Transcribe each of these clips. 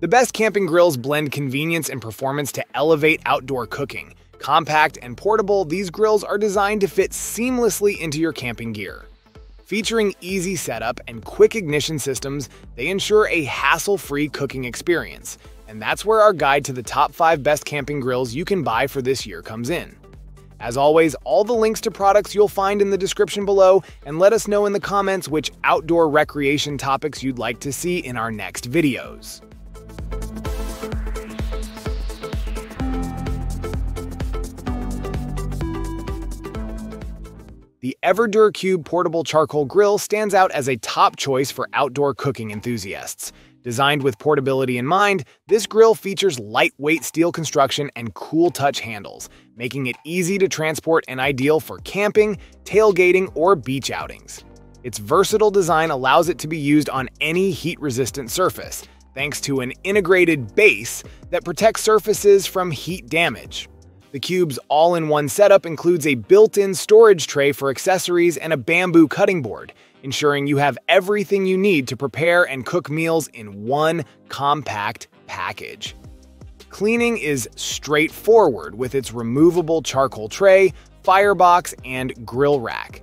The best camping grills blend convenience and performance to elevate outdoor cooking. Compact and portable, these grills are designed to fit seamlessly into your camping gear. Featuring easy setup and quick ignition systems, they ensure a hassle-free cooking experience. And that's where our guide to the top 5 best camping grills you can buy for this year comes in. As always, all the links to products you'll find in the description below, and let us know in the comments which outdoor recreation topics you'd like to see in our next videos. The Everdur Cube portable charcoal grill stands out as a top choice for outdoor cooking enthusiasts. Designed with portability in mind, this grill features lightweight steel construction and cool touch handles, making it easy to transport and ideal for camping, tailgating, or beach outings. Its versatile design allows it to be used on any heat-resistant surface, thanks to an integrated base that protects surfaces from heat damage. The Cube's all-in-one setup includes a built-in storage tray for accessories and a bamboo cutting board, ensuring you have everything you need to prepare and cook meals in one compact package. Cleaning is straightforward with its removable charcoal tray, firebox, and grill rack.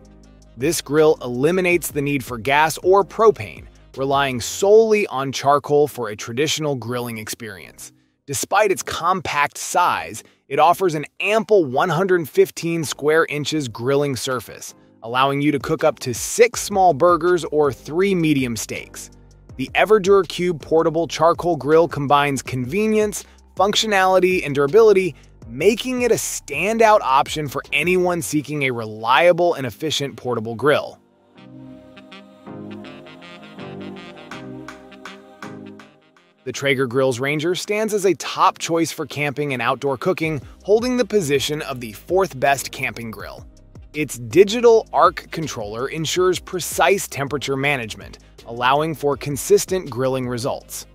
This grill eliminates the need for gas or propane, relying solely on charcoal for a traditional grilling experience. Despite its compact size, it offers an ample 115 square inches grilling surface, allowing you to cook up to 6 small burgers or 3 medium steaks. The Everdur Cube portable charcoal grill combines convenience, functionality, and durability, making it a standout option for anyone seeking a reliable and efficient portable grill. The Traeger Grill's Ranger stands as a top choice for camping and outdoor cooking, holding the position of the 4th best camping grill. Its digital arc controller ensures precise temperature management, allowing for consistent grilling results.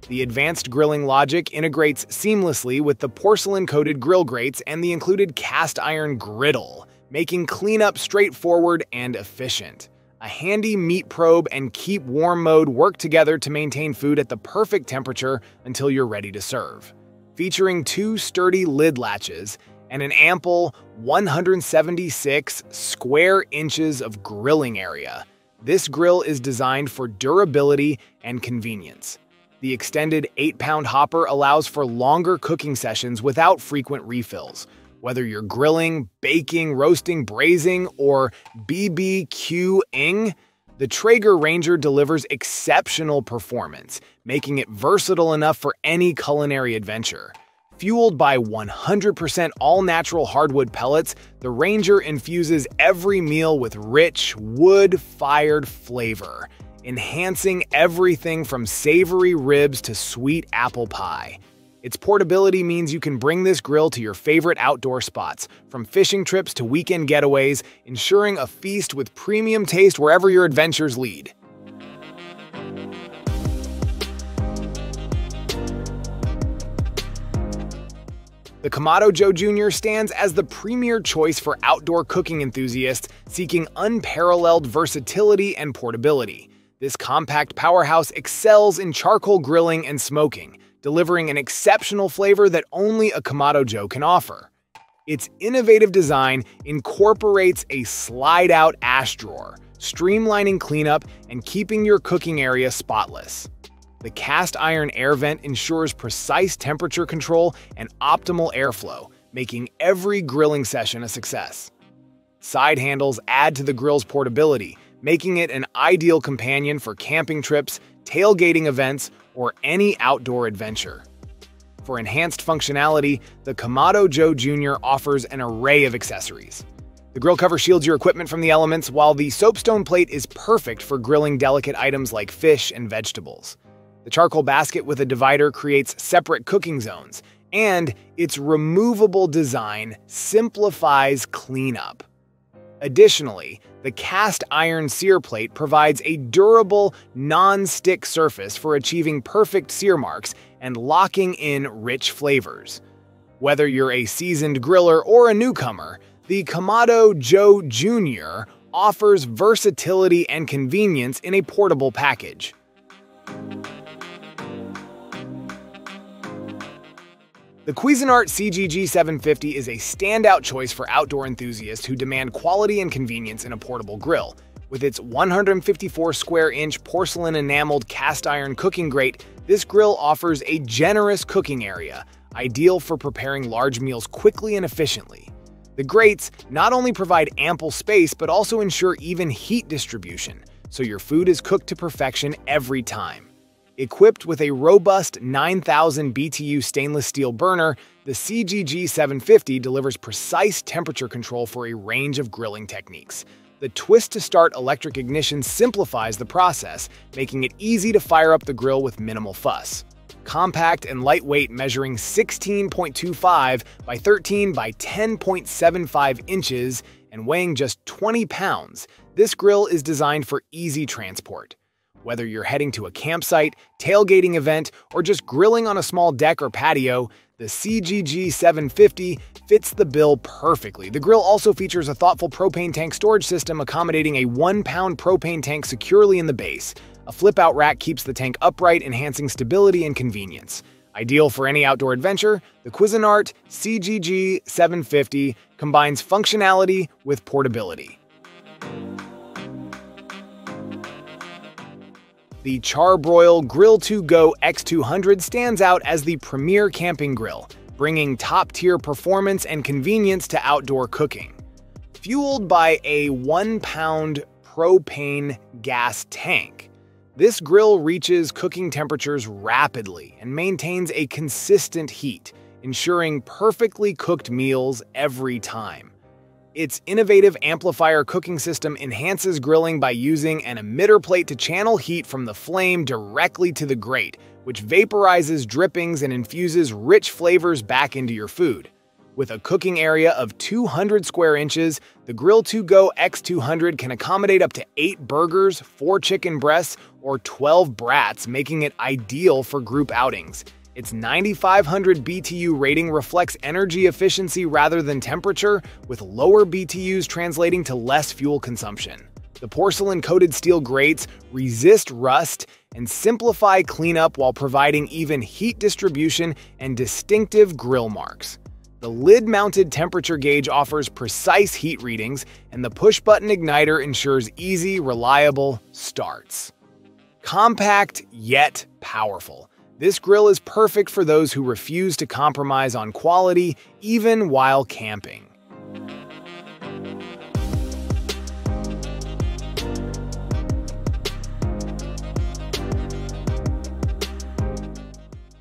The advanced grilling logic integrates seamlessly with the porcelain-coated grill grates and the included cast-iron griddle, making cleanup straightforward and efficient. A handy meat probe and keep warm mode work together to maintain food at the perfect temperature until you're ready to serve. Featuring 2 sturdy lid latches and an ample 176 square inches of grilling area, this grill is designed for durability and convenience. The extended 8-pound hopper allows for longer cooking sessions without frequent refills. Whether you're grilling, baking, roasting, braising, or BBQing, the Trager Ranger delivers exceptional performance, making it versatile enough for any culinary adventure. Fueled by 100% all-natural hardwood pellets, the Ranger infuses every meal with rich, wood-fired flavor, enhancing everything from savory ribs to sweet apple pie. Its portability means you can bring this grill to your favorite outdoor spots, from fishing trips to weekend getaways, ensuring a feast with premium taste wherever your adventures lead. The Kamado Joe Jr. stands as the premier choice for outdoor cooking enthusiasts seeking unparalleled versatility and portability. This compact powerhouse excels in charcoal grilling and smoking, delivering an exceptional flavor that only a Kamado Joe can offer. Its innovative design incorporates a slide-out ash drawer, streamlining cleanup and keeping your cooking area spotless. The cast-iron air vent ensures precise temperature control and optimal airflow, making every grilling session a success. Side handles add to the grill's portability, making it an ideal companion for camping trips, tailgating events, or any outdoor adventure. For enhanced functionality, the Kamado Joe Jr. offers an array of accessories. The grill cover shields your equipment from the elements, while the soapstone plate is perfect for grilling delicate items like fish and vegetables. The charcoal basket with a divider creates separate cooking zones, and its removable design simplifies cleanup. Additionally, the cast iron sear plate provides a durable, non-stick surface for achieving perfect sear marks and locking in rich flavors. Whether you're a seasoned griller or a newcomer, the Kamado Joe Jr. offers versatility and convenience in a portable package. The Cuisinart CGG750 is a standout choice for outdoor enthusiasts who demand quality and convenience in a portable grill. With its 154 square inch porcelain enameled cast iron cooking grate, this grill offers a generous cooking area, ideal for preparing large meals quickly and efficiently. The grates not only provide ample space but also ensure even heat distribution, so your food is cooked to perfection every time. Equipped with a robust 9,000 BTU stainless steel burner, the CGG750 delivers precise temperature control for a range of grilling techniques. The twist-to-start electric ignition simplifies the process, making it easy to fire up the grill with minimal fuss. Compact and lightweight, measuring 16.25 by 13 by 10.75 inches and weighing just 20 pounds, this grill is designed for easy transport. Whether you're heading to a campsite, tailgating event, or just grilling on a small deck or patio, the CGG750 fits the bill perfectly. The grill also features a thoughtful propane tank storage system accommodating a 1-pound propane tank securely in the base. A flip-out rack keeps the tank upright, enhancing stability and convenience. Ideal for any outdoor adventure, the Cuisinart CGG750 combines functionality with portability. The Charbroil Grill2Go X200 stands out as the premier camping grill, bringing top-tier performance and convenience to outdoor cooking. Fueled by a 1-pound propane gas tank, this grill reaches cooking temperatures rapidly and maintains a consistent heat, ensuring perfectly cooked meals every time. Its innovative amplifier cooking system enhances grilling by using an emitter plate to channel heat from the flame directly to the grate, which vaporizes drippings and infuses rich flavors back into your food. With a cooking area of 200 square inches, the Grill2Go X200 can accommodate up to 8 burgers, 4 chicken breasts, or 12 brats, making it ideal for group outings. Its 9,500 BTU rating reflects energy efficiency rather than temperature, with lower BTUs translating to less fuel consumption. The porcelain-coated steel grates resist rust and simplify cleanup while providing even heat distribution and distinctive grill marks. The lid-mounted temperature gauge offers precise heat readings, and the push-button igniter ensures easy, reliable starts. Compact yet powerful, this grill is perfect for those who refuse to compromise on quality, even while camping.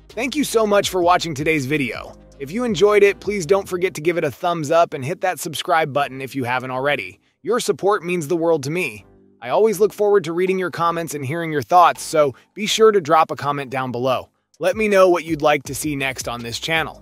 Thank you so much for watching today's video. If you enjoyed it, please don't forget to give it a thumbs up and hit that subscribe button if you haven't already. Your support means the world to me. I always look forward to reading your comments and hearing your thoughts, so be sure to drop a comment down below. Let me know what you'd like to see next on this channel.